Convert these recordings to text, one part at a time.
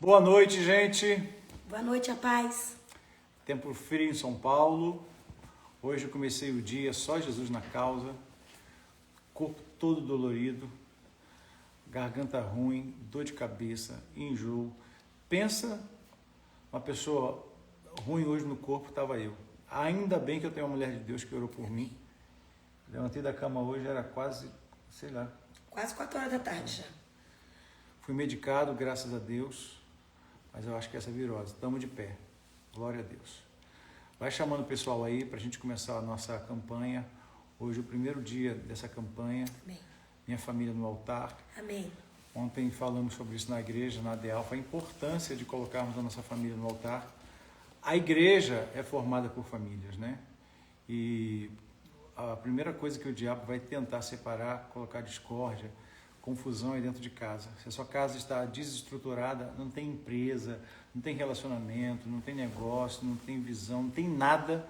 Boa noite, gente. Boa noite, a paz. Tempo frio em São Paulo. Hoje eu comecei o dia só Jesus na causa. Corpo todo dolorido. Garganta ruim, dor de cabeça, enjoo. Pensa, uma pessoa ruim hoje no corpo estava eu. Ainda bem que eu tenho uma mulher de Deus que orou por mim. Levantei da cama hoje, era quase, sei lá. Quase 4 horas da tarde já. Fui medicado, graças a Deus. Mas eu acho que essa é virose. Estamos de pé. Glória a Deus. Vai chamando o pessoal aí para a gente começar a nossa campanha. Hoje é o primeiro dia dessa campanha. Amém. Minha família no altar. Amém. Ontem falamos sobre isso na igreja, na ADEALFA, a importância de colocarmos a nossa família no altar. A igreja é formada por famílias, né? E a primeira coisa que o diabo vai tentar separar, colocar discórdia, confusão aí dentro de casa. Se a sua casa está desestruturada, não tem empresa, não tem relacionamento, não tem negócio, não tem visão, não tem nada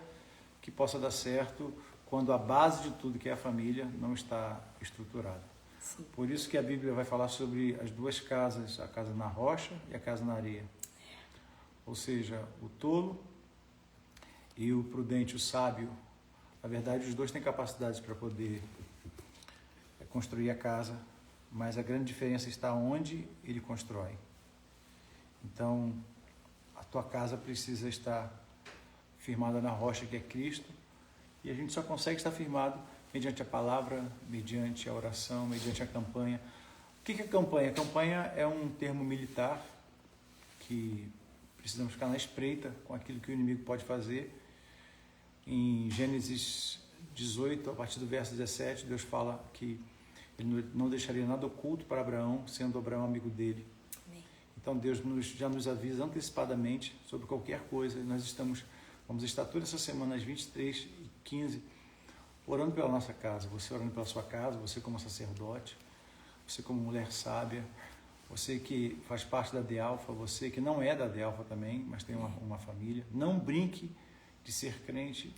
que possa dar certo quando a base de tudo, que é a família, não está estruturada. Sim. Por isso que a Bíblia vai falar sobre as duas casas, a casa na rocha e a casa na areia. Ou seja, o tolo e o prudente, o sábio. Na verdade, os dois têm capacidades para poder construir a casa, mas a grande diferença está onde ele constrói. Então, a tua casa precisa estar firmada na rocha que é Cristo, e a gente só consegue estar firmado mediante a palavra, mediante a oração, mediante a campanha. O que é campanha? Campanha é um termo militar que precisamos ficar na espreita com aquilo que o inimigo pode fazer. Em Gênesis 18, a partir do verso 17, Deus fala que ele não deixaria nada oculto para Abraão, sendo Abraão amigo dele. Amém. Então Deus já nos avisa antecipadamente sobre qualquer coisa. Nós vamos estar toda essa semana às 23h15 orando pela nossa casa. Você orando pela sua casa, você como sacerdote, você como mulher sábia, você que faz parte da ADEALFA, você que não é da ADEALFA também, mas tem uma família. Não brinque de ser crente,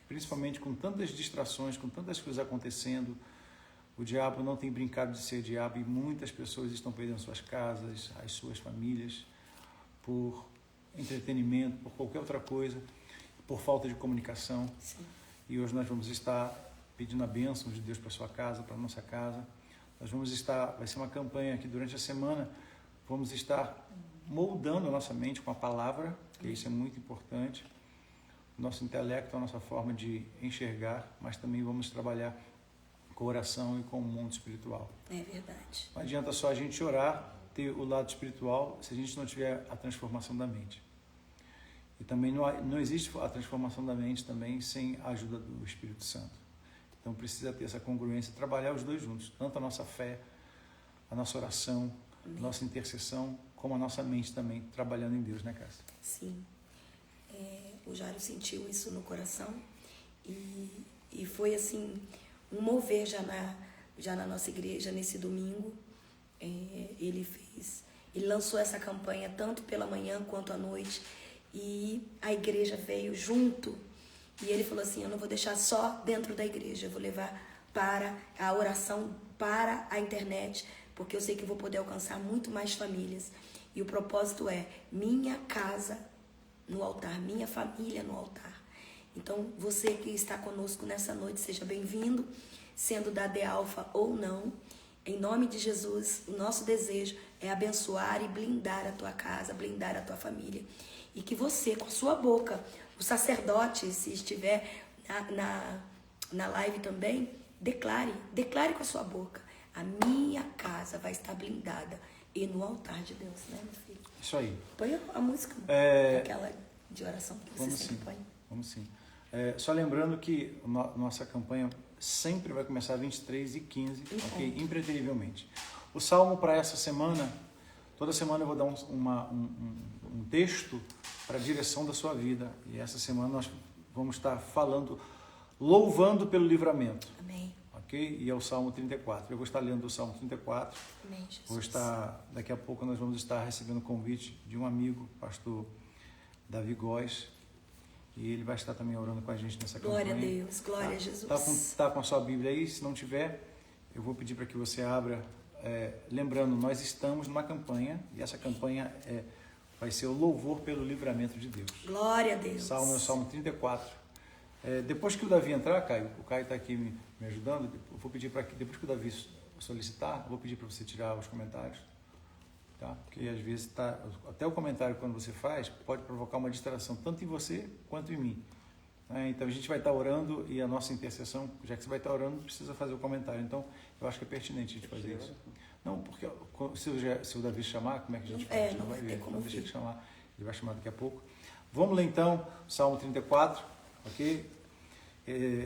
principalmente com tantas distrações, com tantas coisas acontecendo. O diabo não tem brincado de ser diabo e muitas pessoas estão perdendo suas casas, as suas famílias, por entretenimento, por qualquer outra coisa, por falta de comunicação. Sim. E hoje nós vamos estar pedindo a bênção de Deus para a sua casa, para a nossa casa. Nós vamos estar, vai ser uma campanha que durante a semana vamos estar moldando a nossa mente com a palavra, que isso é muito importante. O nosso intelecto, a nossa forma de enxergar, mas também vamos trabalhar com oração e com o mundo espiritual. É verdade. Não adianta só a gente orar, ter o lado espiritual, se a gente não tiver a transformação da mente. E também não existe a transformação da mente também sem a ajuda do Espírito Santo. Então precisa ter essa congruência, trabalhar os dois juntos, tanto a nossa fé, a nossa oração, a nossa intercessão, como a nossa mente também, trabalhando em Deus, né, Cássia? Sim. O Jairo sentiu isso no coração e foi assim um mover já na nossa igreja nesse domingo. Ele lançou essa campanha tanto pela manhã quanto à noite e a igreja veio junto e ele falou assim: eu não vou deixar só dentro da igreja, eu vou levar para a oração, para a internet, porque eu sei que vou poder alcançar muito mais famílias. E o propósito é minha casa no altar, minha família no altar. Então, você que está conosco nessa noite, seja bem-vindo, sendo da ADEALFA ou não. Em nome de Jesus, o nosso desejo é abençoar e blindar a tua casa, blindar a tua família. E que você, com a sua boca, o sacerdote, se estiver na live também, declare com a sua boca: a minha casa vai estar blindada e no altar de Deus, né, meu filho? Isso aí. Põe a música, aquela de oração que você sempre põe. Vamos sim. Só lembrando que nossa campanha sempre vai começar às 23h15, ok? Impreterivelmente. O salmo para essa semana, toda semana eu vou dar um texto para a direção da sua vida. E essa semana nós vamos estar falando, louvando pelo livramento. Amém. Ok? E é o Salmo 34. Eu vou estar lendo o Salmo 34. Amém, Jesus. Daqui a pouco nós vamos estar recebendo o convite de um amigo, pastor Davi Góes, e ele vai estar também orando com a gente nessa campanha. Glória a Deus, glória a Jesus. Tá com a sua Bíblia aí? Se não tiver, eu vou pedir para que você abra lembrando, nós estamos numa campanha, e essa campanha vai ser o louvor pelo livramento de Deus. Glória a Deus. Salmo 34. Depois que o Davi entrar, Caio, o Caio está aqui me ajudando, eu vou pedir para que, depois que o Davi solicitar, eu vou pedir para você tirar os comentários, tá? Porque às vezes até o comentário quando você faz pode provocar uma distração tanto em você quanto em mim. Então a gente vai estar orando e a nossa intercessão, já que você vai estar orando, precisa fazer o comentário. Então eu acho que é pertinente a gente fazer isso. Não, porque se o Davi chamar, como é que a gente faz? Não vai ver, então deixa ele chamar. Ele vai chamar daqui a pouco. Vamos ler então Salmo 34, ok?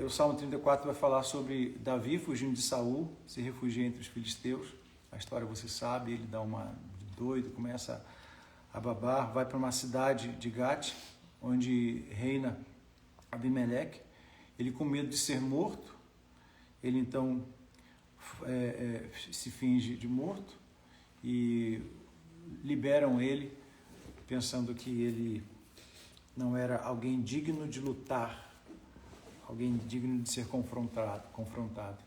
O Salmo 34 vai falar sobre Davi fugindo de Saul, se refugia entre os filisteus. A história você sabe, ele dá uma de doido, começa a babar, vai para uma cidade de Gate, onde reina Abimeleque. Ele, com medo de ser morto, ele então se finge de morto e liberam ele, pensando que ele não era alguém digno de lutar, alguém digno de ser confrontado.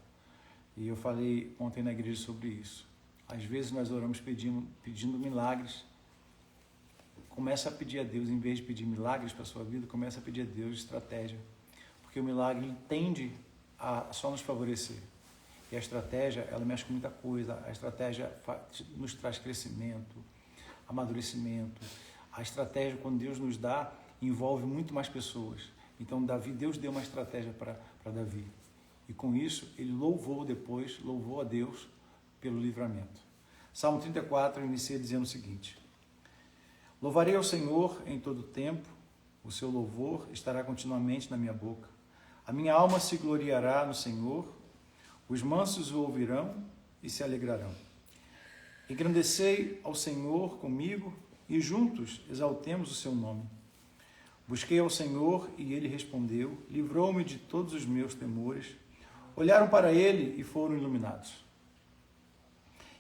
E eu falei ontem na igreja sobre isso. Às vezes nós oramos pedindo milagres. Começa a pedir a Deus, em vez de pedir milagres para a sua vida, começa a pedir a Deus estratégia. Porque o milagre ele tende a só nos favorecer. E a estratégia, ela mexe com muita coisa. A estratégia nos traz crescimento, amadurecimento. A estratégia, quando Deus nos dá, envolve muito mais pessoas. Então, Deus deu uma estratégia para Davi. E com isso, ele louvou a Deus pelo livramento. Salmo 34 inicia dizendo o seguinte: louvarei ao Senhor em todo o tempo, o seu louvor estará continuamente na minha boca. A minha alma se gloriará no Senhor, os mansos o ouvirão e se alegrarão. Engrandecei ao Senhor comigo e juntos exaltemos o seu nome. Busquei ao Senhor e ele respondeu, livrou-me de todos os meus temores. Olharam para ele e foram iluminados.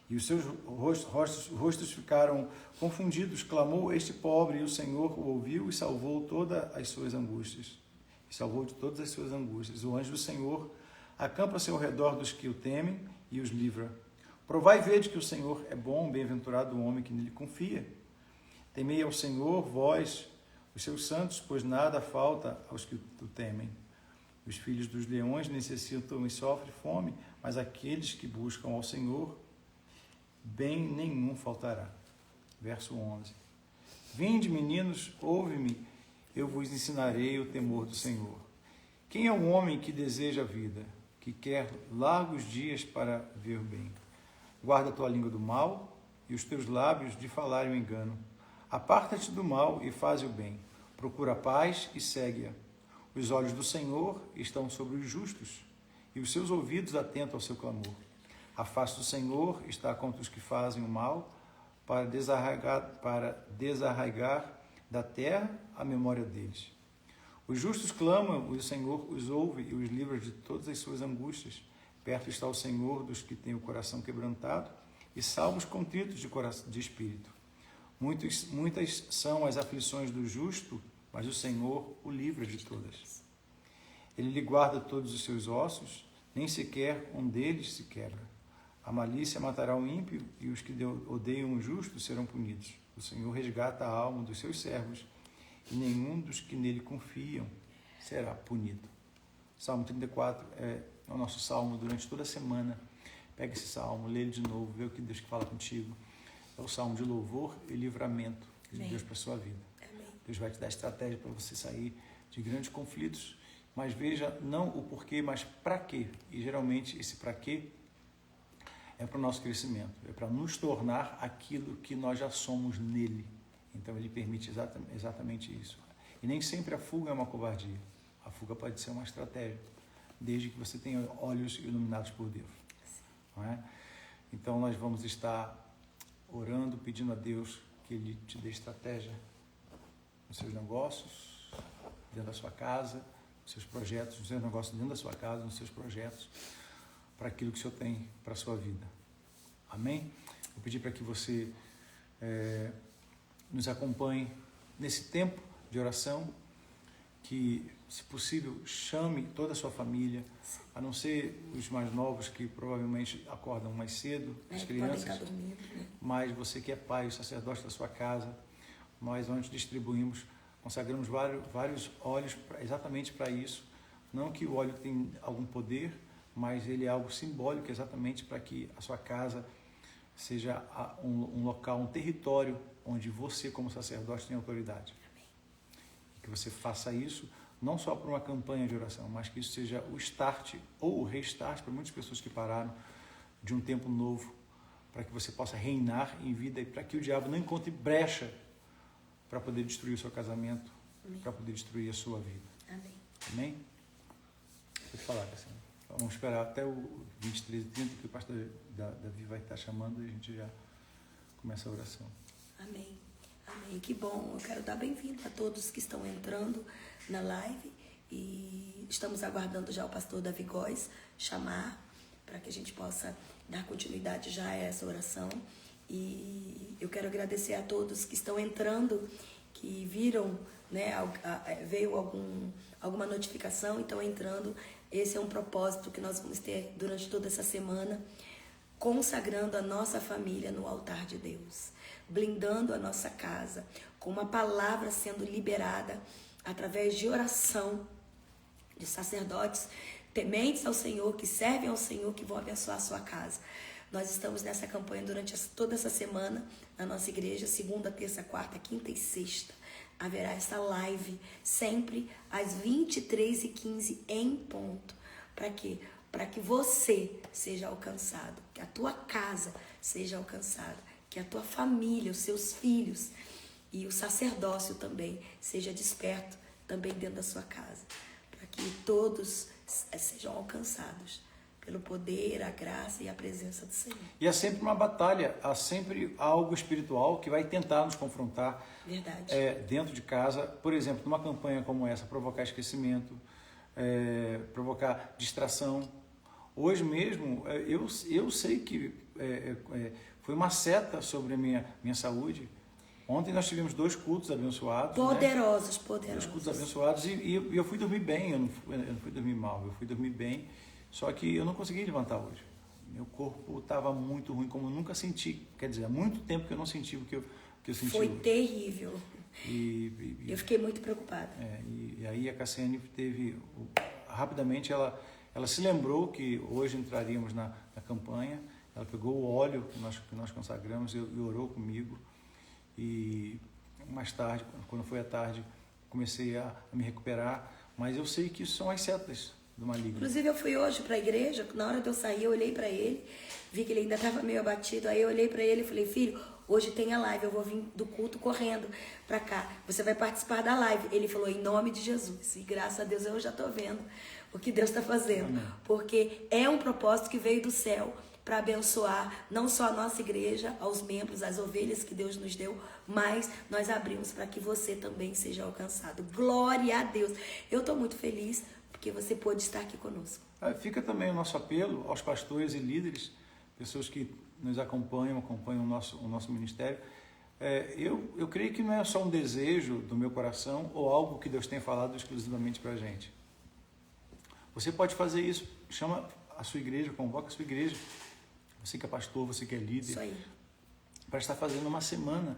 E os seus rostos ficaram confundidos. Clamou este pobre, e o Senhor o ouviu e salvou todas as suas angústias. O anjo do Senhor acampa-se ao redor dos que o temem e os livra. Provai e vede que o Senhor é bom, bem-aventurado o homem que nele confia. Temei ao Senhor, vós, os seus santos, pois nada falta aos que o temem. Os filhos dos leões necessitam e sofrem fome, mas aqueles que buscam ao Senhor, bem nenhum faltará. Verso 11. Vinde, meninos, ouve-me, eu vos ensinarei o temor do Senhor. Quem é o homem que deseja a vida, que quer largos dias para ver o bem? Guarda a tua língua do mal e os teus lábios de falarem o engano. Aparta-te do mal e faze o bem. Procura a paz e segue-a. Os olhos do Senhor estão sobre os justos e os seus ouvidos atentos ao seu clamor. A face do Senhor está contra os que fazem o mal, para desarraigar da terra a memória deles. Os justos clamam, o Senhor os ouve e os livra de todas as suas angústias. Perto está o Senhor dos que têm o coração quebrantado e salva os contritos de espírito. Muitas são as aflições do justo, mas o Senhor o livra de todas. Ele lhe guarda todos os seus ossos, nem sequer um deles se quebra. A malícia matará o ímpio e os que odeiam o justo serão punidos. O Senhor resgata a alma dos seus servos e nenhum dos que nele confiam será punido. Salmo 34 é o nosso salmo durante toda a semana. Pega esse salmo, lê ele de novo, vê o que Deus fala contigo. É o salmo de louvor e livramento de Deus para a sua vida. Amém. Deus vai te dar estratégia para você sair de grandes conflitos, mas veja não o porquê, mas para quê. E geralmente esse para quê é para o nosso crescimento, é para nos tornar aquilo que nós já somos nele. Então ele permite exatamente isso. E nem sempre a fuga é uma covardia. A fuga pode ser uma estratégia, desde que você tenha olhos iluminados por Deus. Não é? Então nós vamos estar orando, pedindo a Deus que Ele te dê estratégia nos seus negócios, dentro da sua casa, nos seus projetos, nos seus negócios dentro da sua casa, nos seus projetos, para aquilo que o Senhor tem para a sua vida. Amém? Vou pedir para que você nos acompanhe nesse tempo de oração que, se possível, chame toda a sua família, a não ser os mais novos que provavelmente acordam mais cedo, as crianças, podem estar dormindo, né? Mas você que é pai, o sacerdote da sua casa, nós onde distribuímos, consagramos vários óleos exatamente para isso. Não que o óleo tenha algum poder, mas ele é algo simbólico exatamente para que a sua casa seja um local, um território onde você, como sacerdote, tem autoridade. Amém. E que você faça isso não só para uma campanha de oração, mas que isso seja o start ou o restart para muitas pessoas que pararam de um tempo novo, para que você possa reinar em vida e para que o diabo não encontre brecha para poder destruir o seu casamento, para poder destruir a sua vida. Amém. Amém? Pode falar, assim. Vamos esperar até o 23h30, que o pastor Davi vai estar chamando e a gente já começa a oração. Amém. Amém. Que bom. Eu quero dar bem-vindo a todos que estão entrando na live e estamos aguardando já o pastor Davi Góes chamar para que a gente possa dar continuidade já a essa oração. E eu quero agradecer a todos que estão entrando, que viram, né, veio alguma notificação e estão entrando. Esse é um propósito que nós vamos ter durante toda essa semana, consagrando a nossa família no altar de Deus, blindando a nossa casa, com uma palavra sendo liberada através de oração, de sacerdotes tementes ao Senhor, que servem ao Senhor, que vão abençoar a sua casa. Nós estamos nessa campanha durante toda essa semana na nossa igreja, segunda, terça, quarta, quinta e sexta. Haverá essa live sempre às 23h15 em ponto. Para quê? Para que você seja alcançado, que a tua casa seja alcançada, que a tua família, os seus filhos e o sacerdócio também seja desperto também dentro da sua casa, para que todos sejam alcançados pelo poder, a graça e a presença do Senhor. E é sempre uma batalha, há sempre algo espiritual que vai tentar nos confrontar. Verdade. Dentro de casa, por exemplo, numa campanha como essa, provocar esquecimento, provocar distração. Hoje mesmo, eu sei que foi uma seta sobre a minha saúde. Ontem nós tivemos 2 cultos abençoados. Poderosos, né? poderosos. 2 cultos abençoados e eu fui dormir bem, eu não fui dormir mal, eu fui dormir bem, só que eu não consegui levantar hoje. Meu corpo estava muito ruim, como eu nunca senti. Quer dizer, há muito tempo que eu não senti o que eu senti Foi hoje. terrível. Eu fiquei muito preocupada. E aí a Cassiane teve, rapidamente ela se lembrou que hoje entraríamos na campanha, ela pegou o óleo que nós consagramos e orou comigo. E mais tarde, quando foi à tarde, comecei a me recuperar, mas eu sei que isso são as setas do maligno. Inclusive eu fui hoje para a igreja, na hora de eu sair eu olhei para ele, vi que ele ainda estava meio abatido, aí eu olhei para ele e falei: filho, hoje tem a live, eu vou vir do culto correndo para cá, você vai participar da live. Ele falou: em nome de Jesus. E graças a Deus eu já estou vendo o que Deus está fazendo. Amém. Porque é um propósito que veio do céu para abençoar não só a nossa igreja, aos membros, as ovelhas que Deus nos deu, mas nós abrimos para que você também seja alcançado. Glória a Deus. Eu estou muito feliz porque você pôde estar aqui conosco. Fica também o nosso apelo aos pastores e líderes, pessoas que nos acompanham o nosso ministério. Eu creio que não é só um desejo do meu coração ou algo que Deus tenha falado exclusivamente para a gente. Você pode fazer isso, chama a sua igreja, convoca a sua igreja, você que é pastor, você que é líder, isso aí, para estar fazendo uma semana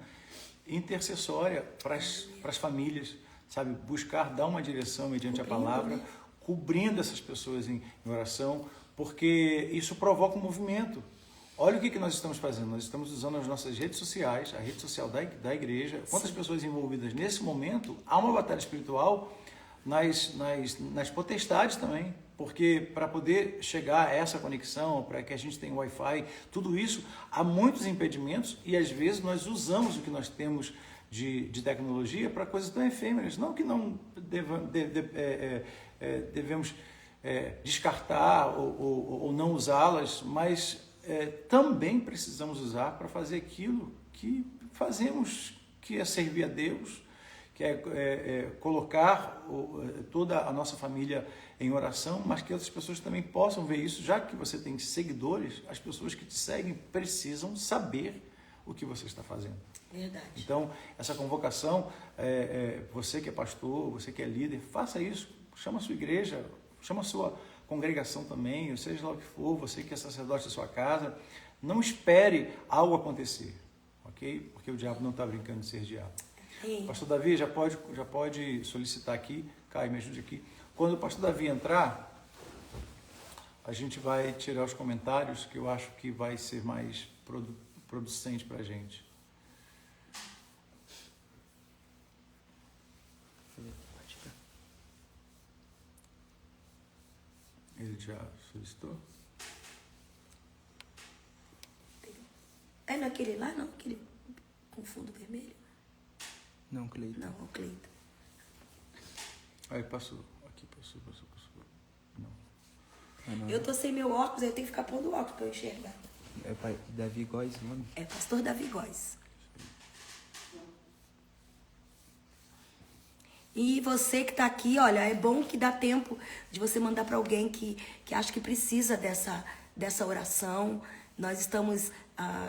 intercessória para as famílias, sabe, buscar dar uma direção mediante a palavra, cobrindo essas pessoas em oração, porque isso provoca um movimento. Olha o que nós estamos fazendo, nós estamos usando as nossas redes sociais, a rede social da igreja. Quantas pessoas envolvidas nesse momento? Há uma batalha espiritual nas potestades também, porque para poder chegar a essa conexão, para que a gente tenha Wi-Fi, tudo isso, há muitos impedimentos e às vezes nós usamos o que nós temos de tecnologia para coisas tão efêmeras. Não que não devemos descartar ou não usá-las, mas também precisamos usar para fazer aquilo que fazemos, que é servir a Deus, que é colocar toda a nossa família em oração, mas que outras pessoas também possam ver isso. Já que você tem seguidores, as pessoas que te seguem precisam saber o que você está fazendo. Verdade. Então, essa convocação, você que é pastor, você que é líder, faça isso. Chama a sua igreja, chama a sua congregação também, seja lá o que for, você que é sacerdote da sua casa. Não espere algo acontecer, ok? Porque o diabo não está brincando de ser diabo. Sim. Pastor Davi já pode solicitar aqui. Caio, me ajude aqui. Quando o pastor Davi entrar, a gente vai tirar os comentários, que eu acho que vai ser mais producente para a gente. Ele já solicitou? É naquele lá, não? Aquele com fundo vermelho? Não, Cleiton. Não, o Cleiton. Aí passou. Aqui passou. Não. Ah, não. Eu tô sem meu óculos, eu tenho que ficar pondo óculos pra eu enxergar. É pai Davi Góes, o nome? É pastor Davi Góes. E você que está aqui, olha, é bom que dá tempo de você mandar para alguém que acha que precisa dessa oração. Nós estamos,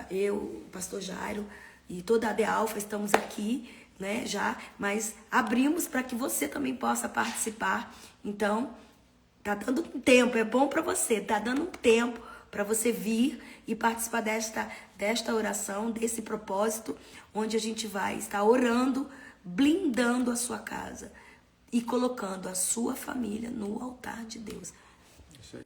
eu, o pastor Jairo e toda a De Alfa estamos aqui, né, já, mas abrimos para que você também possa participar. Então, tá dando um tempo, é bom para você, tá dando um tempo para você vir e participar desta oração, desse propósito, onde a gente vai estar orando, blindando a sua casa e colocando a sua família no altar de Deus. Isso aí.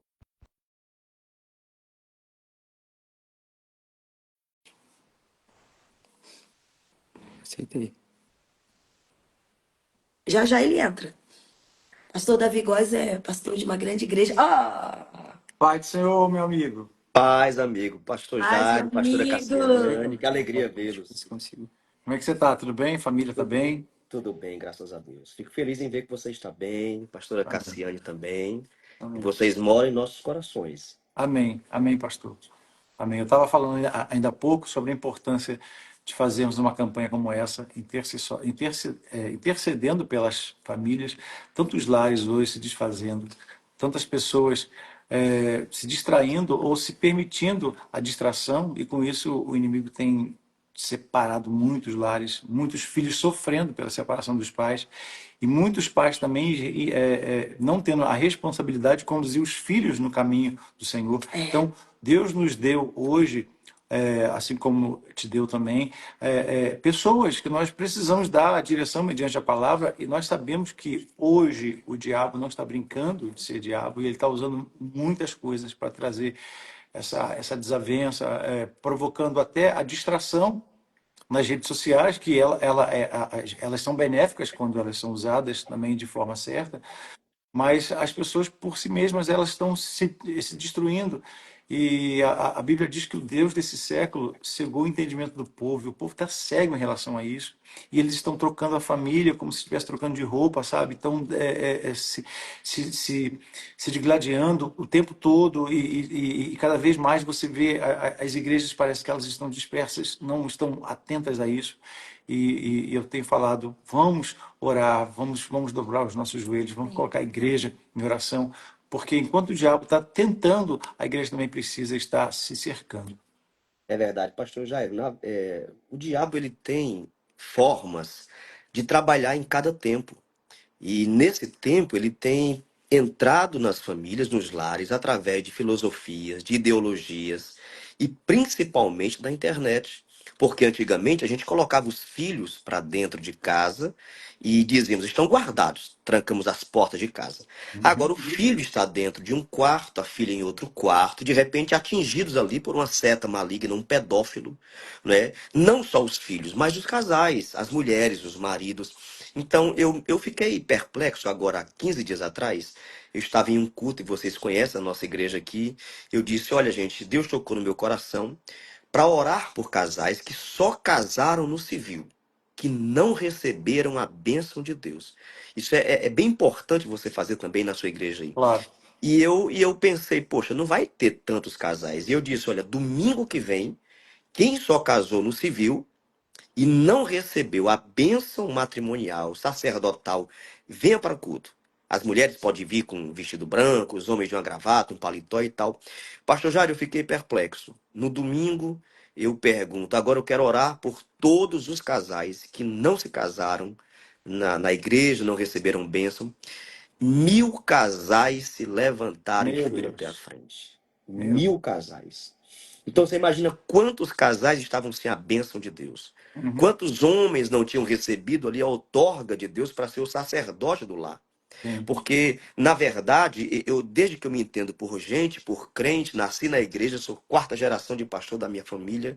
Aceitei. Já ele entra. Pastor Davi Góes é pastor de uma grande igreja. Pai do Senhor, meu amigo. Paz, amigo. Pastor Paz, Jairo, pastora amigo. Cassiane, que alegria vê-los. Se consigo. Como é que você está? Tudo bem? Família está bem? Tudo bem, graças a Deus. Fico feliz em ver que você está bem, pastora Amém. Cassiane também. E Amém. vocês moram em nossos corações. Amém, amém, pastor. Amém. Eu estava falando ainda há pouco sobre a importância de fazermos uma campanha como essa, intercedendo pelas famílias, tantos lares hoje se desfazendo, tantas pessoas se distraindo ou se permitindo a distração, e com isso o inimigo tem separado muitos lares, muitos filhos sofrendo pela separação dos pais, e muitos pais também não tendo a responsabilidade de conduzir os filhos no caminho do Senhor. Então, Deus nos deu hoje, assim como te deu também, pessoas que nós precisamos dar a direção mediante a palavra, e nós sabemos que hoje o diabo não está brincando de ser diabo, e ele está usando muitas coisas para trazer essa desavença, provocando até a distração nas redes sociais, que elas são benéficas quando elas são usadas também de forma certa, mas as pessoas por si mesmas elas estão se destruindo. E a Bíblia diz que o Deus desse século cegou o entendimento do povo, e o povo está cego em relação a isso. E eles estão trocando a família como se estivesse trocando de roupa, sabe? Estão se digladiando o tempo todo, e cada vez mais você vê as igrejas, parece que elas estão dispersas, não estão atentas a isso. E eu tenho falado, vamos orar, vamos dobrar os nossos joelhos, vamos colocar a igreja em oração, porque enquanto o diabo está tentando, a igreja também precisa estar se cercando. É verdade, pastor Jairo. O diabo ele tem formas de trabalhar em cada tempo. E nesse tempo ele tem entrado nas famílias, nos lares, através de filosofias, de ideologias e principalmente da internet. Porque antigamente a gente colocava os filhos para dentro de casa e dizíamos, estão guardados, trancamos as portas de casa. Agora o filho está dentro de um quarto, a filha em outro quarto, de repente atingidos ali por uma seta maligna, um pedófilo, né? Não só os filhos, mas os casais, as mulheres, os maridos. Então, eu fiquei perplexo agora, há 15 dias atrás. Eu estava em um culto, e vocês conhecem a nossa igreja aqui. Eu disse: olha, gente, Deus tocou no meu coração para orar por casais que só casaram no civil, que não receberam a bênção de Deus. Isso é bem importante você fazer também na sua igreja aí. Claro. E eu pensei, poxa, não vai ter tantos casais. E eu disse: olha, domingo que vem, quem só casou no civil e não recebeu a bênção matrimonial, sacerdotal, venha para o culto. As mulheres podem vir com um vestido branco, os homens de uma gravata, um paletó e tal. Pastor Jário, eu fiquei perplexo. No domingo, eu pergunto, agora eu quero orar por todos os casais que não se casaram na igreja, não receberam bênção. 1.000 casais se levantaram e Meu foram até a Deus. frente. Meu Deus. 1.000 casais. Então você imagina quantos casais estavam sem a bênção de Deus. Uhum. Quantos homens não tinham recebido ali a outorga de Deus para ser o sacerdote do lar. Sim. Porque, na verdade, eu, desde que eu me entendo por gente, por crente, nasci na igreja, sou quarta geração de pastor da minha família.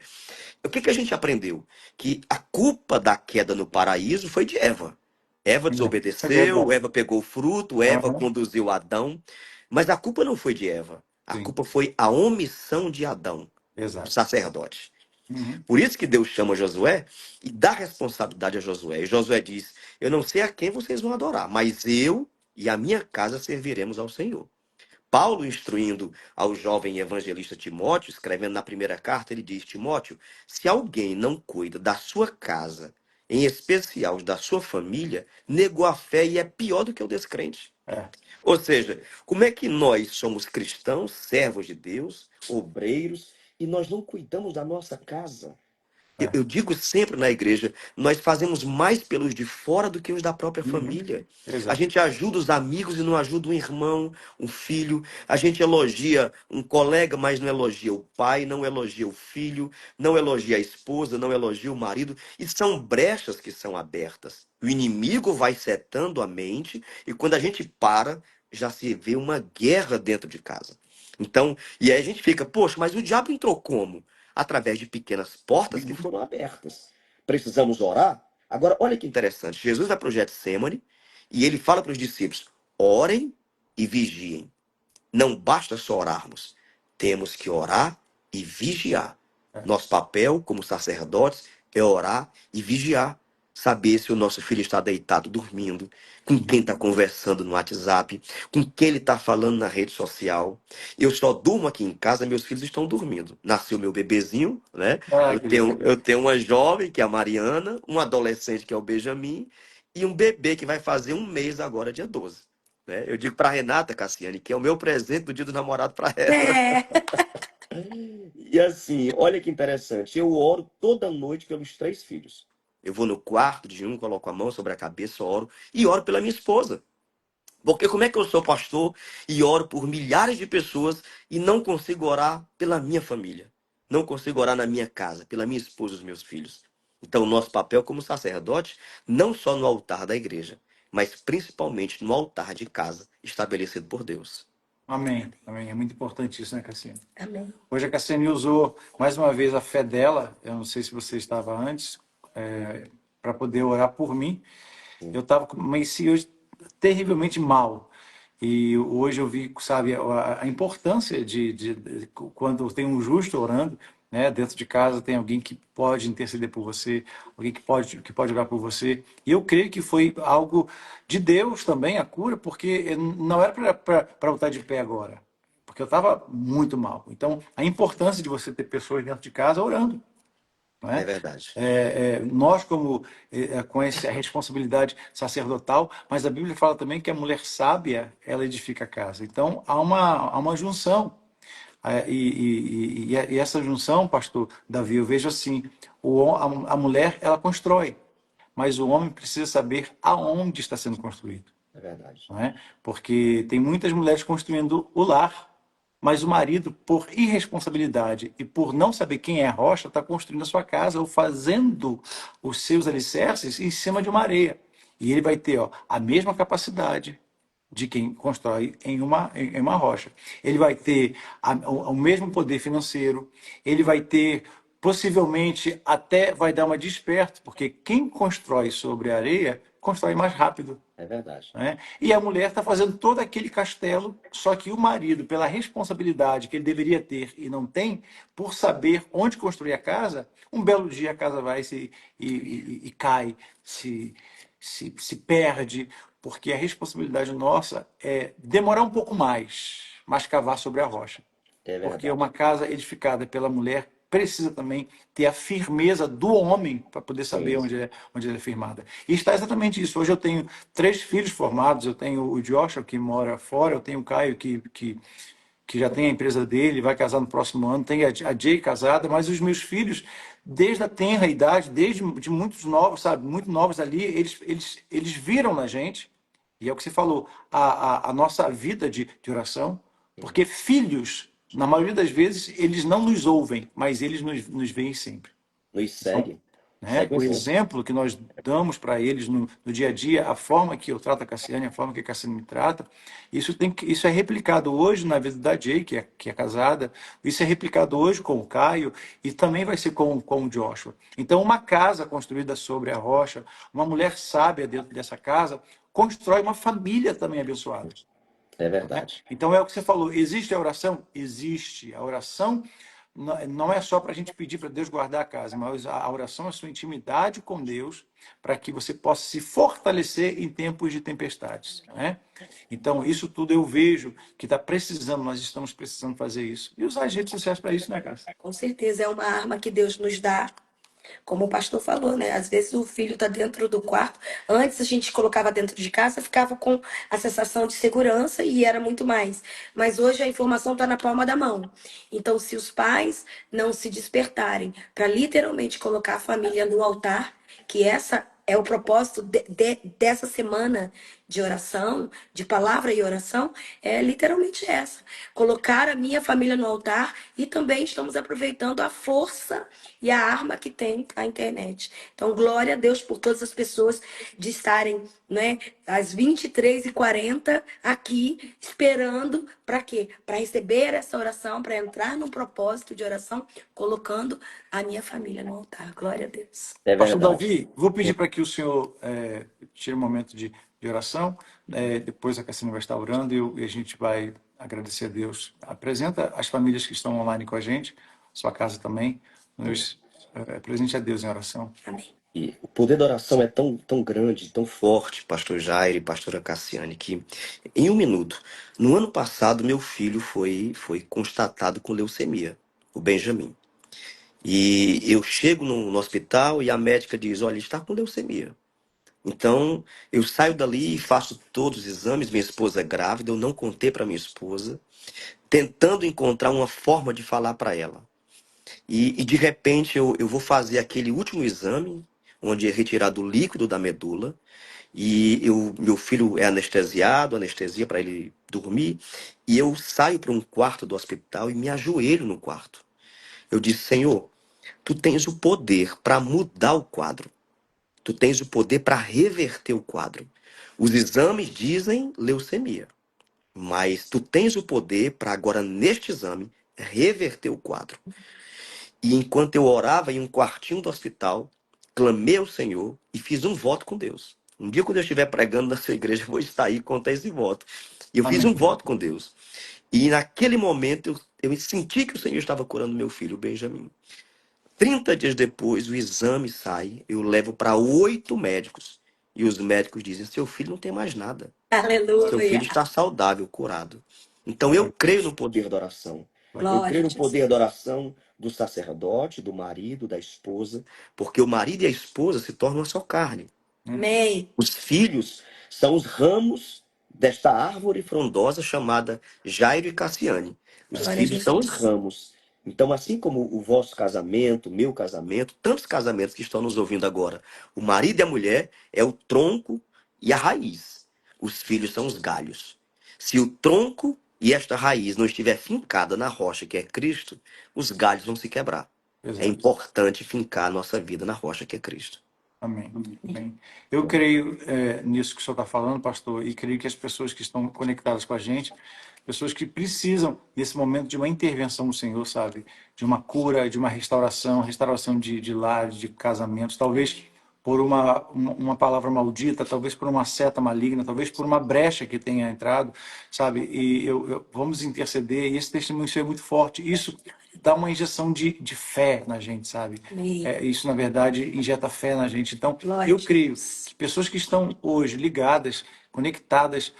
O que que a gente aprendeu? Que a culpa da queda no paraíso foi de Eva. Eva É desobedeceu, verdade. Eva pegou o fruto, Eva Aham. conduziu Adão. Mas a culpa não foi de Eva. A Sim. culpa foi a omissão de Adão, o Exato. sacerdote. Uhum. Por isso que Deus chama Josué e dá responsabilidade a Josué. E Josué diz: Eu não sei a quem vocês vão adorar, mas eu e a minha casa serviremos ao Senhor. Paulo, instruindo ao jovem evangelista Timóteo, escrevendo na primeira carta, ele diz: Timóteo, se alguém não cuida da sua casa, em especial da sua família, negou a fé e é pior do que o descrente. É. Ou seja, como é que nós somos cristãos, servos de Deus, obreiros, e nós não cuidamos da nossa casa? Eu, É. eu digo sempre na igreja, nós fazemos mais pelos de fora do que os da própria Uhum. família. A Exato. gente ajuda os amigos e não ajuda um irmão, um filho. A gente elogia um colega, mas não elogia o pai, não elogia o filho, não elogia a esposa, não elogia o marido. E são brechas que são abertas. O inimigo vai setando a mente e quando a gente para, já se vê uma guerra dentro de casa. Então, e aí a gente fica, poxa, mas o diabo entrou como? Através de pequenas portas que Uhum. foram abertas. Precisamos orar? Agora, olha que interessante. Jesus vai para o Getsemane e ele fala para os discípulos: orem e vigiem. Não basta só orarmos. Temos que orar e vigiar. É. Nosso papel como sacerdotes é orar e vigiar. Saber se o nosso filho está deitado dormindo, com quem Uhum. está conversando no WhatsApp, com quem ele está falando na rede social. Eu só durmo aqui em casa, meus filhos estão dormindo. Nasceu meu bebezinho, né? Ah, Eu que tenho, lindo. eu tenho uma jovem, que é a Mariana, um adolescente, que é o Benjamin, e um bebê que vai fazer um mês agora, dia 12. Né? Eu digo para Renata, Cassiane, que é o meu presente do dia do namorado para ela. É. E assim, olha que interessante. Eu oro toda noite pelos 3 filhos. Eu vou no quarto de um, coloco a mão sobre a cabeça, oro e oro pela minha esposa. Porque como é que eu sou pastor e oro por milhares de pessoas e não consigo orar pela minha família? Não consigo orar na minha casa, pela minha esposa e os meus filhos. Então, o nosso papel como sacerdote, não só no altar da igreja, mas principalmente no altar de casa estabelecido por Deus. Amém. Amém. É muito importante isso, né, Cassiano? Amém. Hoje a Cassiane usou mais uma vez a fé dela. Eu não sei se você estava antes, para poder orar por mim. Eu estava amanheci hoje terrivelmente mal. E hoje eu vi, sabe, a importância de quando tem um justo orando, né? Dentro de casa tem alguém que pode interceder por você, alguém que pode orar por você. E eu creio que foi algo de Deus também, a cura, porque não era para eu estar de pé agora, porque eu estava muito mal. Então, a importância de você ter pessoas dentro de casa orando, não É é? verdade. Nós, como com essa responsabilidade sacerdotal, mas a Bíblia fala também que a mulher sábia, ela edifica a casa. Então, há uma junção. E essa junção, pastor Davi, eu vejo assim, a mulher, ela constrói, mas o homem precisa saber aonde está sendo construído, É verdade. não é? Porque tem muitas mulheres construindo o lar, mas o marido, por irresponsabilidade e por não saber quem é a rocha, está construindo a sua casa ou fazendo os seus alicerces em cima de uma areia. E ele vai ter, ó, a mesma capacidade de quem constrói em uma rocha. Ele vai ter o mesmo poder financeiro, ele vai ter, possivelmente, até vai dar uma desperto, porque quem constrói sobre a areia, constrói mais rápido. É verdade. Né? E a mulher está fazendo todo aquele castelo, só que o marido, pela responsabilidade que ele deveria ter e não tem, por saber onde construir a casa, um belo dia a casa vai e cai, se perde, porque a responsabilidade nossa é demorar um pouco mais, mas cavar sobre a rocha. É Porque verdade. uma casa edificada pela mulher precisa também ter a firmeza do homem para poder saber Sim. onde ela é firmada. E está exatamente isso. Hoje eu tenho 3 filhos formados, eu tenho o Joshua, que mora fora, eu tenho o Caio, que que já tem a empresa dele, vai casar no próximo ano, tem a Jay casada, mas os meus filhos, desde a tenra idade, desde de muitos novos, sabe, muito novos ali, eles viram na gente, e é o que você falou, a nossa vida de oração, porque filhos, na maioria das vezes, eles não nos ouvem, mas eles nos veem sempre. Nos Então, segue. né, Segue o o exemplo. exemplo que nós damos para eles no dia a dia, a forma que eu trato a Cassiane, a forma que a Cassiane me trata, isso é replicado hoje na vida da Jay, que é casada, isso é replicado hoje com o Caio e também vai ser com o Joshua. Então, uma casa construída sobre a rocha, uma mulher sábia dentro dessa casa, constrói uma família também abençoada. É verdade. Então é o que você falou, existe a oração? Existe. A oração não é só para a gente pedir para Deus guardar a casa, mas a oração é a sua intimidade com Deus para que você possa se fortalecer em tempos de tempestades. Né? Então, isso tudo eu vejo que está precisando, nós estamos precisando fazer isso. E usar as redes sociais para isso, né, Cássia? Com certeza é uma arma que Deus nos dá. Como o pastor falou, né? Às vezes o filho está dentro do quarto. Antes a gente colocava dentro de casa, ficava com a sensação de segurança e era muito mais. Mas hoje a informação está na palma da mão. Então, se os pais não se despertarem para literalmente colocar a família no altar, que essa é o propósito dessa semana de oração, de palavra e oração, é literalmente essa. Colocar a minha família no altar e também estamos aproveitando a força e a arma que tem a internet. Então, glória a Deus por todas as pessoas de estarem, né, às 23h40 aqui, esperando para quê? Para receber essa oração, para entrar num propósito de oração, colocando a minha família no altar. Glória a Deus. É Pastor verdade. Davi, vou pedir para que o senhor tire um momento de oração. Depois a Cassiane vai estar orando e a gente vai agradecer a Deus. Apresenta as famílias que estão online com a gente, sua casa também. Nos presente a Deus em oração. Amém. E o poder da oração é tão, tão grande, tão forte, pastor Jair e pastora Cassiane, que em um minuto, no ano passado, meu filho foi constatado com leucemia, o Benjamin. E eu chego no hospital e a médica diz, olha, ele está com leucemia. Então, eu saio dali e faço todos os exames, minha esposa é grávida, eu não contei para minha esposa, tentando encontrar uma forma de falar para ela. E de repente eu vou fazer aquele último exame, onde é retirado o líquido da medula, e meu filho é anestesiado, anestesia para ele dormir, e eu saio para um quarto do hospital e me ajoelho no quarto. Eu disse, Senhor, tu tens o poder para mudar o quadro. Tu tens o poder para reverter o quadro. Os exames dizem leucemia, mas tu tens o poder para agora, neste exame, reverter o quadro. E enquanto eu orava em um quartinho do hospital, clamei ao Senhor e fiz um voto com Deus. Um dia, quando eu estiver pregando na sua igreja, eu vou estar aí e contar esse voto. E eu fiz um voto com Deus. E naquele momento, eu senti que o Senhor estava curando meu filho, o Benjamin. 30 dias depois, o exame sai, eu levo para 8 médicos. E os médicos dizem, seu filho não tem mais nada. Seu filho Aleluia. está saudável, curado. Então eu creio no poder da oração. Eu Glória creio a no Deus. poder da oração do sacerdote, do marido, da esposa, porque o marido e a esposa se tornam uma só carne. Amém. Os filhos são os ramos desta árvore frondosa chamada Jairo e Cassiane. Os Glória a filhos são os Deus. ramos. Então, assim como o vosso casamento, o meu casamento, tantos casamentos que estão nos ouvindo agora, o marido e a mulher é o tronco e a raiz. Os filhos são os galhos. Se o tronco e esta raiz não estiver fincada na rocha que é Cristo, os galhos vão se quebrar. É Exato. importante fincar a nossa vida na rocha que é Cristo. Amém. Amém. Eu creio nisso que o senhor está falando, pastor, e creio que as pessoas que estão conectadas com a gente, pessoas que precisam, nesse momento, de uma intervenção do Senhor, sabe? De uma cura, de uma restauração de lar, de casamentos, talvez por uma palavra maldita, talvez por uma seta maligna, talvez por uma brecha que tenha entrado, sabe? E vamos interceder, e esse testemunho é muito forte. Isso dá uma injeção de fé na gente, sabe? Amém. Isso, na verdade, injeta fé na gente. Então, Glória eu a creio Deus. que pessoas que estão hoje ligadas, conectadas,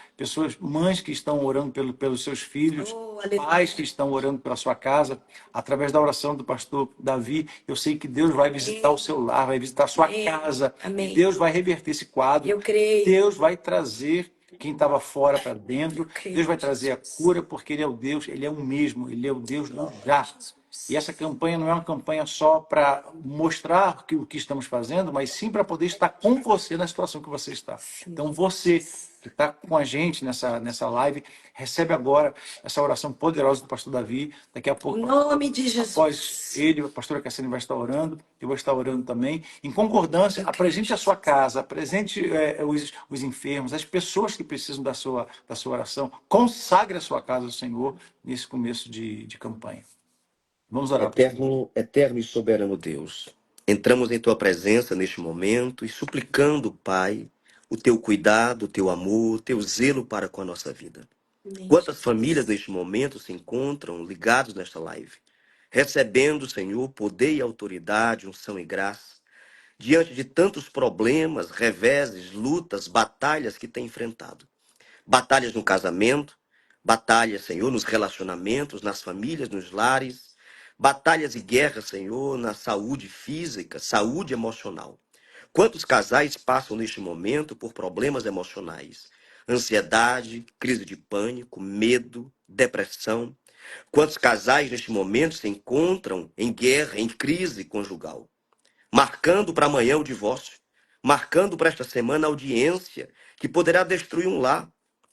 mães que estão orando pelos seus filhos, Oh, aleluia. pais que estão orando pela sua casa, através da oração do pastor Davi, eu sei que Deus vai visitar o seu lar, vai visitar a sua Amém. casa, e Amém. Deus vai reverter esse quadro, Eu creio. Deus vai trazer quem estava fora para dentro. Eu creio, Deus vai trazer a Jesus. cura, porque Ele é o Deus, Ele é o mesmo, Ele é o Deus do já. E essa campanha não é uma campanha só para mostrar o que estamos fazendo, mas sim para poder estar com você na situação que você está. Então, você que está com a gente nessa live, recebe agora essa oração poderosa do pastor Davi. Daqui a Em pouco, nome de após Jesus. ele, a pastora Cassiane vai estar orando, eu vou estar orando também. Em concordância, apresente a sua casa, apresente os enfermos, as pessoas que precisam da sua oração. Consagre a sua casa ao Senhor nesse começo de campanha. Vamos orar, pastor. Eterno e soberano Deus, entramos em tua presença neste momento e suplicando, Pai, o teu cuidado, o teu amor, o teu zelo para com a nossa vida. Amém, Quantas famílias Jesus. neste momento se encontram ligados nesta live, recebendo, Senhor, poder e autoridade, unção e graça, diante de tantos problemas, reveses, lutas, batalhas que têm enfrentado. Batalhas no casamento, batalhas, Senhor, nos relacionamentos, nas famílias, nos lares, batalhas e guerras, Senhor, na saúde física, saúde emocional. Quantos casais passam neste momento por problemas emocionais? Ansiedade, crise de pânico, medo, depressão. Quantos casais neste momento se encontram em guerra, em crise conjugal? Marcando para amanhã o divórcio, marcando para esta semana a audiência que poderá destruir um lar,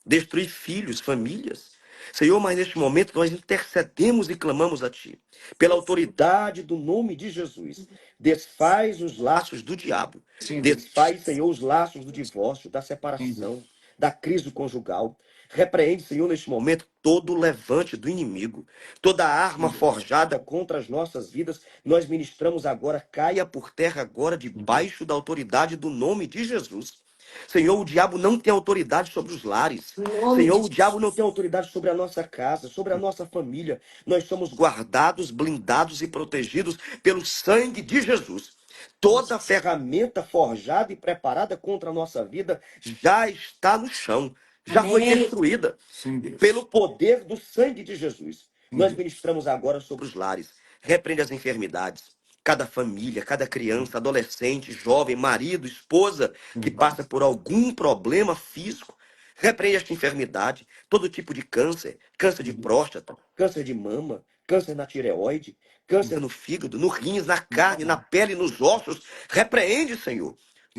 destruir filhos, famílias. Senhor, mas neste momento nós intercedemos e clamamos a Ti. Pela autoridade do nome de Jesus, desfaz os laços do diabo. Sim, Deus. Desfaz, Senhor, os laços do divórcio, da Sim, Deus. separação, da crise conjugal. Repreende, Senhor, neste momento, todo o levante do inimigo, toda arma forjada contra as nossas vidas. Nós ministramos agora, caia por terra agora, debaixo da autoridade do nome de Jesus. Senhor, o diabo não tem autoridade sobre os lares. Em nome Senhor, de o diabo não Jesus. tem autoridade sobre a nossa casa, sobre a nossa família. Nós somos guardados, blindados e protegidos pelo sangue de Jesus. Toda ferramenta forjada e preparada contra a nossa vida já está no chão, já foi Amém. destruída Sim, Deus. pelo poder do sangue de Jesus. Sim, Nós Deus. ministramos agora sobre os lares. Repreende as enfermidades. Cada família, cada criança, adolescente, jovem, marido, esposa que passa por algum problema físico. Repreende esta enfermidade, todo tipo de câncer, câncer de próstata, câncer de mama, câncer na tireoide, câncer no fígado, no rins, na carne, na pele, nos ossos. Repreende, Senhor,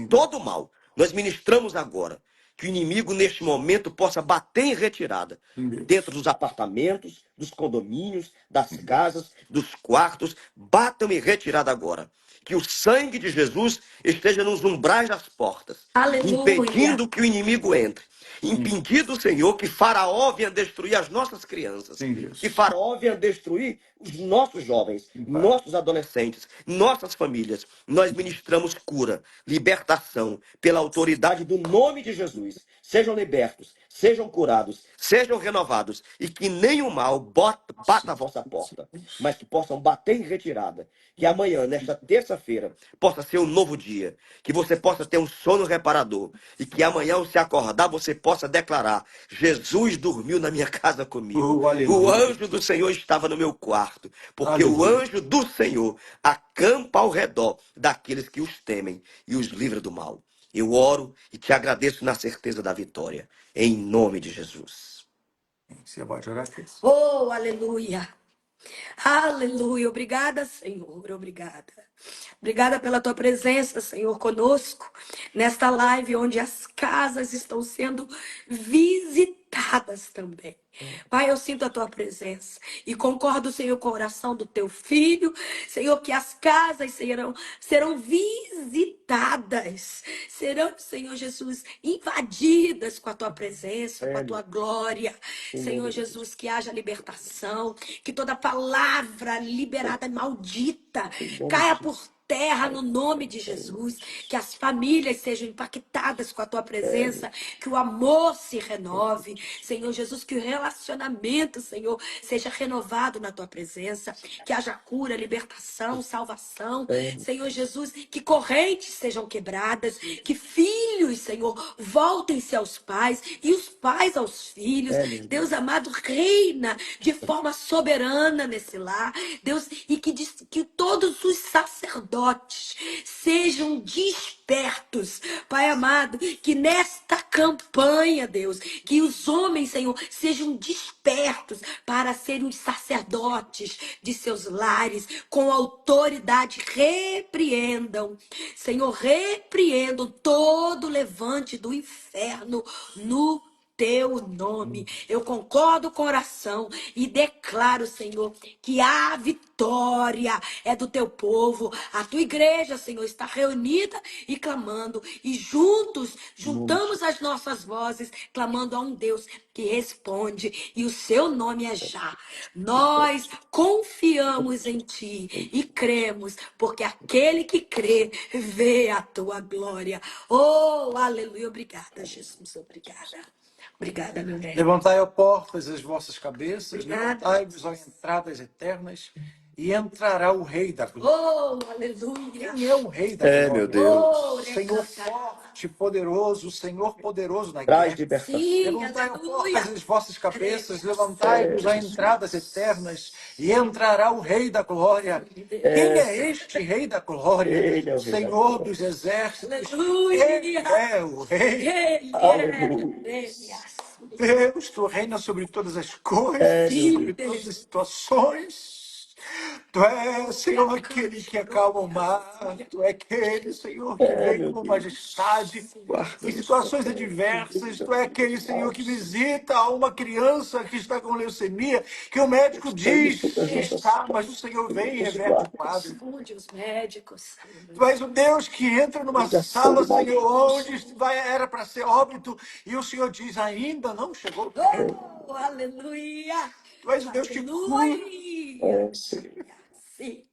todo mal. Nós ministramos agora que o inimigo, neste momento, possa bater em retirada Sim, Deus. dentro dos apartamentos, dos condomínios, das casas, dos quartos. Batam em retirada agora. Que o sangue de Jesus esteja nos umbrais das portas, Aleluia. impedindo que o inimigo entre. Impedindo, Senhor, que Faraó venha destruir as nossas crianças. Sim, Deus. Que Faraó venha destruir os nossos jovens, Sim, Pai. nossos adolescentes, nossas famílias. Nós ministramos cura, libertação, pela autoridade do nome de Jesus. Sejam libertos, sejam curados, sejam renovados e que nenhum mal bata a vossa porta, mas que possam bater em retirada. Que amanhã, nesta terça-feira, possa ser um novo dia. Que você possa ter um sono reparador. E que amanhã, ao se acordar, você possa declarar: Jesus dormiu na minha casa comigo. Aleluia. O anjo do Senhor estava no meu quarto. Porque o Aleluia. anjo do Senhor acampa ao redor daqueles que os temem e os livra do mal. Eu oro e te agradeço na certeza da vitória. Em nome de Jesus. Você pode orar, Cris? Oh, aleluia. Aleluia. Obrigada, Senhor. Obrigada. Obrigada pela tua presença, Senhor, conosco, nesta live onde as casas estão sendo visitadas também. Pai, eu sinto a tua presença e concordo, Senhor, com a oração do teu filho, Senhor, que as casas serão visitadas, serão, Senhor Jesus, invadidas com a tua presença, com a tua glória. Senhor Jesus, que haja libertação, que toda palavra liberada maldita caia por terra no nome de Jesus, que as famílias sejam impactadas com a tua presença, que o amor se renove, Senhor Jesus, que o relacionamento, Senhor, seja renovado na tua presença, que haja cura, libertação, salvação, Senhor Jesus, que correntes sejam quebradas, que filhos, Senhor, voltem-se aos pais e os pais aos filhos. Deus amado, reina de forma soberana nesse lar, Deus, e que todos os sacerdotes sejam despertos para Pai amado, que nesta campanha, Deus, que os homens, Senhor, sejam despertos para serem os sacerdotes de seus lares, com autoridade, repreendam, Senhor, repreendam todo levante do inferno no teu nome. Eu concordo com a oração e declaro, Senhor, que a vitória é do teu povo. A tua igreja, Senhor, está reunida e clamando. E juntos, juntamos as nossas vozes, clamando a um Deus que responde. E o seu nome é Já. Nós confiamos em ti e cremos, porque aquele que crê, vê a tua glória. Oh, aleluia. Obrigada, Jesus. Obrigada. Obrigada, meu velho. Levantai, ó portas, as vossas cabeças, Obrigada. levantai-vos, ó entradas eternas, e entrará o Rei da Glória. Oh, aleluia. Quem é o Rei da É, Glória? meu Deus. Oh, Senhor recantará. forte, poderoso, Senhor poderoso na Traz guerra. libertação. Sim, Levantai, ó aleluia. portas, as vossas cabeças, levantai-vos, ó entradas eternas, e entrará o Rei da Glória. Quem é este Rei da Glória? Ele é o Rei da Senhor Glória. dos exércitos. Aleluia. Ele é o Rei. Ele Aleluia. Deus, tu reinas sobre todas as coisas, É, meu sobre Deus. todas as situações. Tu és, Senhor, aquele que acalma o mar. Tu é aquele, Senhor, que É, vem meu com Deus. majestade Guarda em no sua situações terra. adversas. Tu é aquele, Senhor, que visita uma criança que está com leucemia, que o médico Sangue diz sobre as que nossas está, mas o casas. Senhor vem e Nos reverte o guardas. quadro. Responde os médicos. Tu és o Deus que entra numa Ligação sala, de Senhor, maridos. onde era para ser óbito, e o Senhor diz, ainda não chegou o tempo. Oh, aleluia. Tu és o Deus que cura. Aleluia. É, Senhor. Sim.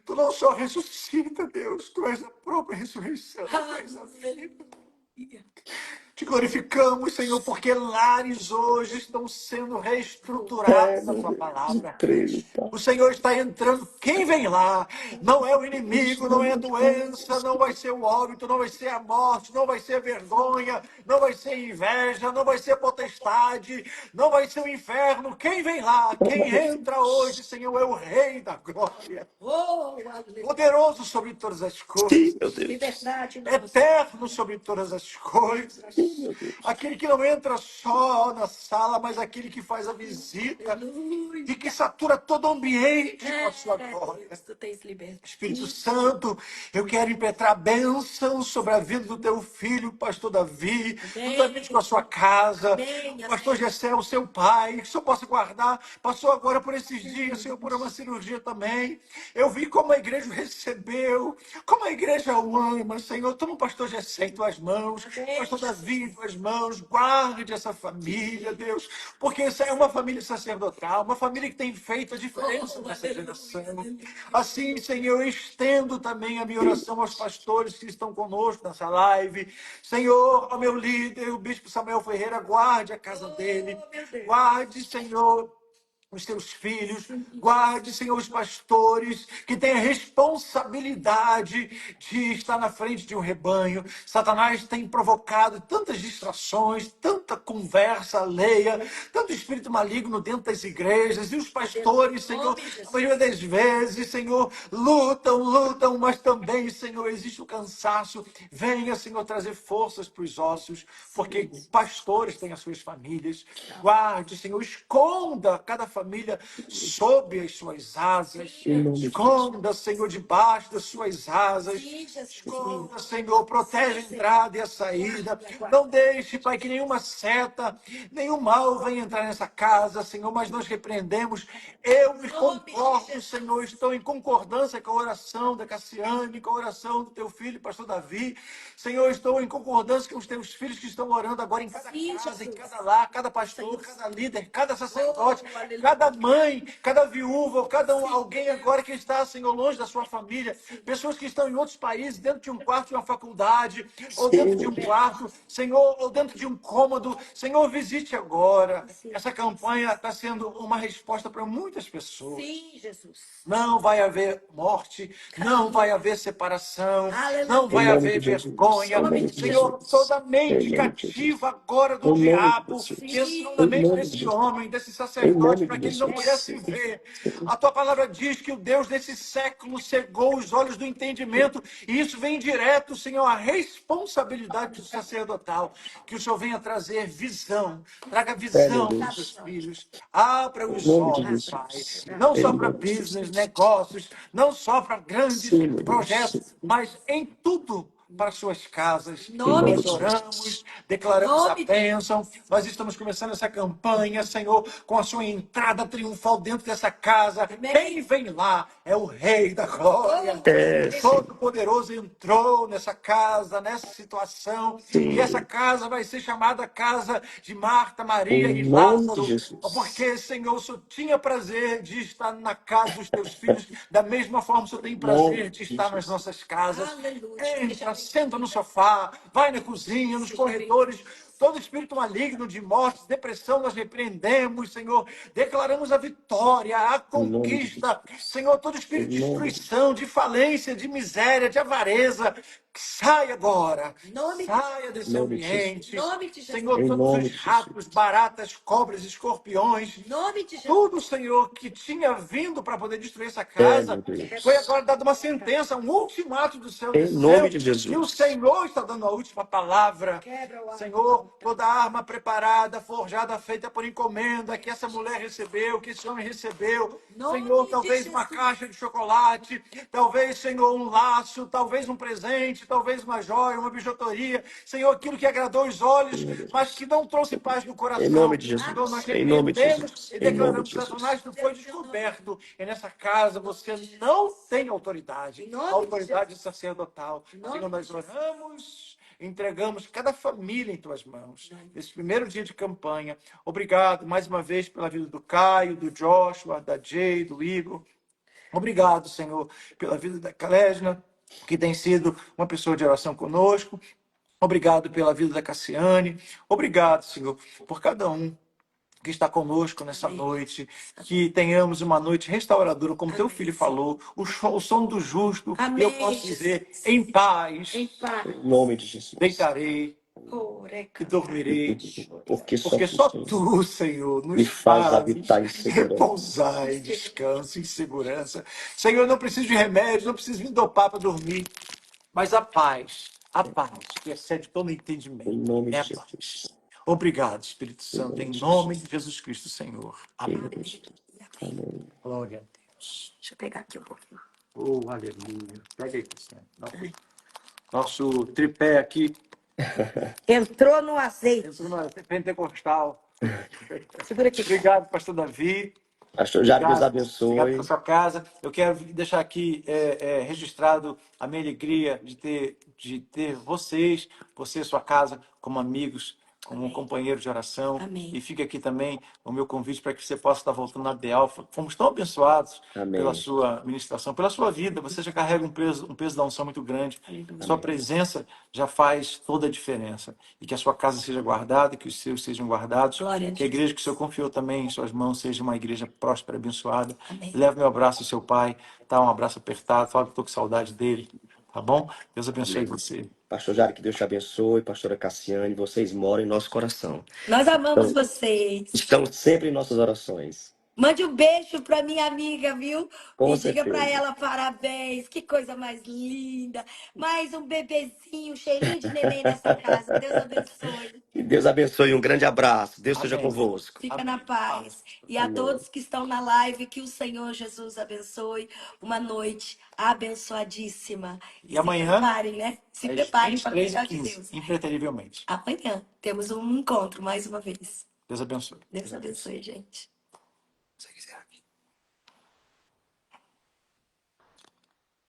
Tu não só ressuscita, Deus, tu és a própria ressurreição, tu és a vida. Aleluia. Te glorificamos, Senhor, porque lares hoje estão sendo É, reestruturados na meu tua Deus. palavra. Creio, Pai. O Senhor está entrando. Quem vem lá? Não é o inimigo, não é a doença, não vai ser o óbito, não vai ser a morte, não vai ser a vergonha, não vai ser a inveja, não vai ser a potestade, não vai ser o inferno. Quem vem lá? Quem entra hoje, Senhor, é o Rei da Glória. Oh, aleluia. Poderoso sobre todas as Sim, coisas. meu Deus. Liberdade nossa. Eterno sobre todas as coisas. Sim, meu Deus. Aquele que não entra só na sala, mas aquele que faz a visita Aleluia. e que satura todo o ambiente com a sua glória. Deus, tu tens liberdade. Espírito Santo, eu quero impetrar bênção sobre a vida do teu filho, pastor Davi, juntamente com a sua casa, Amém, o pastor amém. Gessé, o seu pai, que o Senhor possa guardar, passou agora por esses dias, Senhor, por uma cirurgia também. Eu vi como a igreja o recebeu, como a igreja o ama, Senhor. Toma o pastor Gessé em tuas mãos, o pastor Davi em tuas mãos, guarde essa família, Deus, porque essa é uma família sacerdotal, uma família que tem feito a diferença Oh, nessa aleluia, geração. aleluia. Assim, Senhor, eu estendo também a minha oração aos pastores que estão conosco nessa live. Senhor, ao meu líder, o bispo Samuel Ferreira, guarde a casa dele. Oh, meu Deus. Guarde, Senhor, os teus filhos, guarde, Senhor, os pastores que têm a responsabilidade de estar na frente de um rebanho. Satanás tem provocado tantas distrações, tanta conversa alheia, tanto espírito maligno dentro das igrejas, e os pastores, Senhor, a maioria das vezes, Senhor, lutam, mas também, Senhor, existe o cansaço. Venha, Senhor, trazer forças para os ossos, porque pastores têm as suas famílias. Guarde, Senhor, esconda cada família sob as suas asas. Em nome de Esconda, Senhor, debaixo das suas asas. Sim, Jesus. Esconda, Senhor, protege a entrada e a saída. Não deixe, Pai, que nenhuma seta, nenhum mal venha entrar nessa casa, Senhor, mas nós repreendemos. Eu me concordo, Senhor, estou em concordância com a oração da Cassiane, com a oração do teu filho, pastor Davi. Senhor, estou em concordância com os teus filhos que estão orando agora em cada Sim, casa, em Jesus. cada lar, cada pastor, cada líder, cada sacerdote, Oh, aleluia. cada mãe, cada viúva, alguém agora que está, Senhor, longe da sua família, pessoas que estão em outros países, dentro de um quarto de uma faculdade, ou dentro de um quarto, Senhor, ou dentro de um cômodo. Senhor, visite agora. Essa campanha está sendo uma resposta para muitas pessoas. Sim, Jesus. Não vai haver morte, não vai haver separação, Aleluia. não vai Em nome haver de Jesus. vergonha. Em nome de Senhor, Jesus. toda Em mente nome de Jesus. cativa agora do Em nome de diabo Jesus. que entrou na Em mente nome de desse Jesus. homem, desse Em sacerdote, nome para de que eles não Jesus. pudessem ver. A tua palavra diz que o Deus desse século cegou os olhos do entendimento, e isso vem direto, Senhor, à responsabilidade do sacerdotal. Que o Senhor venha trazer visão, traga visão para os teus Aleluia. filhos. Abra Em os nome de olhos, Pai. Jesus. Não Em só para nome de business, Jesus. negócios, não só para grandes Sim, meu Deus. projetos, mas em tudo para suas casas. Em Nome nome Nós de de oramos, Jesus. declaramos a nome de bênção. Nós estamos começando essa campanha, Senhor, com a sua entrada triunfal dentro dessa casa. Amém. Quem vem lá é o Rei da Glória. É, O sim. Todo-Poderoso entrou nessa casa, nessa situação, e essa Sim. casa vai ser chamada casa de Marta, Maria Em e nome de Lázaro, Jesus. porque, Senhor, o Senhor tinha prazer de estar na casa dos teus filhos, da mesma forma o Senhor tem Em nome prazer de de estar nas Jesus. nossas casas. aleluia. Entra, senta no sofá, vai na cozinha, nos corredores. Todo espírito maligno de morte, depressão, nós repreendemos, Senhor. Declaramos a vitória, a Em nome de conquista. Jesus. Senhor, todo Em espírito de nome de destruição, de falência, de miséria, de avareza, que saia agora. Nome de Saia em desse nome de Jesus. ambiente. nome de Jesus. Senhor, Em todos nome os de ratos, Jesus. baratas, cobras, escorpiões, Nome de Jesus. tudo, Senhor, que tinha vindo para poder destruir essa É, casa, meu foi Deus. agora dada uma sentença, um ultimato do céu Em nome desceu, de e o Jesus. Senhor está dando a última palavra. Quebra o ar. Senhor, toda arma preparada, forjada, feita por encomenda, que essa mulher recebeu, que esse homem recebeu. Nome Senhor, de talvez uma Jesus. caixa de chocolate, talvez, Senhor, um laço, talvez um presente, talvez uma joia, uma bijuteria. Senhor, aquilo que agradou os olhos, Meu mas que Deus. não trouxe paz no Em nome coração. de Senhor, nós Jesus. Em nome de repreendemos Jesus. e Em nome declaramos de que Satanás Jesus. não foi descoberto. E nessa casa você não tem autoridade. A autoridade sacerdotal. Senhor, nós oramos, entregamos cada família em tuas mãos. Nesse primeiro dia de campanha. Obrigado mais uma vez pela vida do Caio, do Joshua, da Jay, do Igor. Obrigado, Senhor, pela vida da Clésina, que tem sido uma pessoa de oração conosco. Obrigado pela vida da Cassiane. Obrigado, Senhor, por cada um que está conosco nessa noite. Que tenhamos uma noite restauradora, como teu filho falou, o som do justo. E eu posso dizer, em paz, Em paz. Em nome de Jesus. deitarei e Oreca. dormirei. Porque só Porque tu, só Senhor, tu, Senhor, me nos faz faz habitar em segurança. repousar em descanso, em segurança. Senhor, eu não preciso de remédio, não preciso me dopar para dormir, mas a paz que excede todo Em entendimento, nome é de a paz. Jesus. Obrigado, Espírito Em Santo, nome em de nome Jesus. de Jesus Cristo, Senhor. Em Amém. nome de Jesus. Amém. Glória a Deus. Deixa eu pegar aqui um pouquinho. Oh, aleluia. Pega aí, Cristiano. Nosso tripé aqui, Entrou no azeite. entrou na pentecostal. Segura aqui. Obrigado, pastor Davi. Pastor Jário, Deus Obrigado pela abençoe. sua casa. Eu quero deixar aqui registrado a minha alegria de ter você e sua casa, como amigos, como companheiros de oração. Amém. E fica aqui também o meu convite para que você possa estar voltando na Delfa. Fomos tão abençoados pela Amém. sua ministração, pela sua vida. Você já carrega um peso da unção muito grande. Sua Amém. presença já faz toda a diferença. E que a sua casa seja guardada, que os seus sejam guardados. Glória a Que a Deus. igreja que o Senhor confiou também em suas mãos seja uma igreja próspera, abençoada. Amém. Leve meu abraço ao seu pai, tá? Um abraço apertado, fala que estou com saudade dele, tá bom? Deus abençoe Amém. você. Pastor Jário, que Deus te abençoe. Pastora Cassiane, vocês moram em nosso coração. Nós amamos Então, vocês. estão sempre em nossas orações. Mande um beijo para minha amiga, viu? Com E diga para certeza. ela parabéns. Que coisa mais linda. Mais um bebezinho, cheirinho de neném nessa casa. Deus abençoe. Que Deus abençoe. Um grande abraço. Deus seja Amém. convosco. Fica Amém. na paz. E a Amém. todos que estão na live, que o Senhor Jesus abençoe. Uma noite abençoadíssima. E amanhã, Se preparem, né? Se às preparem para o 23 melhor e de 15, Deus. impreterivelmente. Amanhã temos um encontro mais uma vez. Deus abençoe. Deus abençoe, gente. Se quiser.